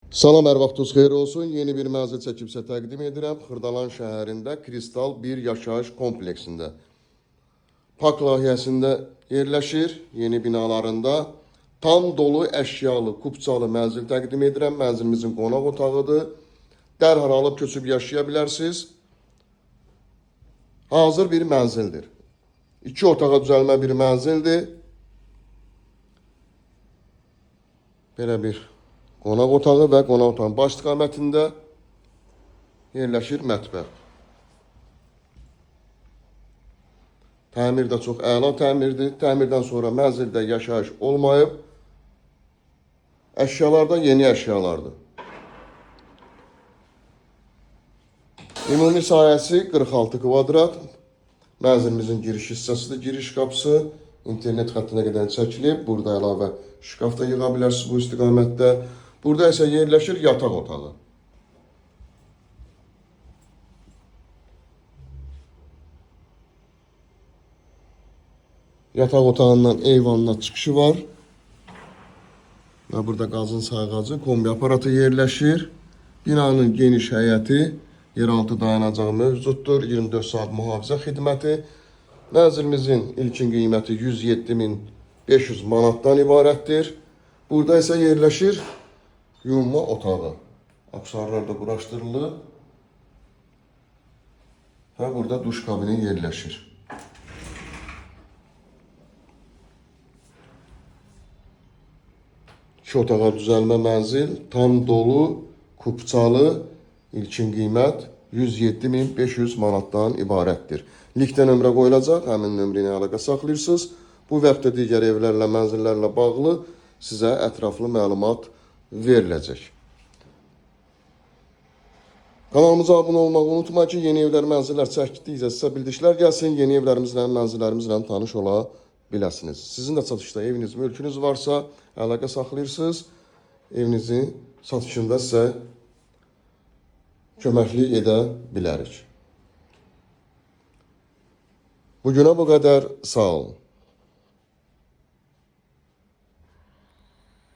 Salam, hər vaxtınız xeyir olsun. Yeni bir mənzil çəkib sizə təqdim edirəm. Xırdalan şəhərində Kristal bir yaşayış kompleksində. Park layihəsində yerləşir. Yeni binalarında tam dolu əşyalı, kupçalı mənzil təqdim edirəm. Mənzilimizin qonaq otağıdır. Dərhal alıb köçüb yaşaya bilərsiniz. Hazır bir mənzildir. 2 otağa düzəlmə bir mənzildir. Belə bir qonaq otağı və qonaq otağının baş istiqamətində yerləşir mətbəx. Təmir də çox əla təmirdir. Təmirdən sonra mənzildə yaşayış olmayıb. Əşyalar da yeni əşyalardır. Ümumi sahəsi 46 kvadrat. Mənzilimizin giriş hissəsidir. Giriş qapısı internet xəttinə qədər çəkilib. Burada əlavə şkaf da yığa bilərsiniz bu istiqamətdə. Burada isə yerləşir yataq otağı. Yataq otağından eyvanına çıxışı var. Və burada qazın sayğacı, kombi aparatı yerləşir. Binanın geniş həyəti, yeraltı dayanacağı mövcuddur. 24 saat mühafizə xidməti. Mənzilimizin ilkin qiyməti 107.500 manatdan ibarətdir. Burada isə yerləşir yuyunma otağı. Aksarlar da quraşdırılıb. Və burada duş kabini yerləşir. İki otağa düzəlmə mənzil, tam dolu, kupçalı, ilkin qiymət 107.500 manatdan ibarətdir. Linkdə nömrə qoyulacaq, həmin nömrə ilə əlaqə saxlayırsınız. Bu və ya digər evlərlə, mənzillərlə bağlı sizə ətraflı məlumat veriləcək. Kanalımıza abunə olmağı unutmayın ki, yeni evlər, mənzillər çəkdikcə sizə bildiklər gəlsin, yeni evlərimizlə, mənzillərimizlə tanış ola biləsiniz. Sizin də satışda eviniz, mülkünüz varsa əlaqə saxlayırsınız. Evinizin satışında sizə köməklik edə bilərik. Bugünə bu qədər, sağ olun.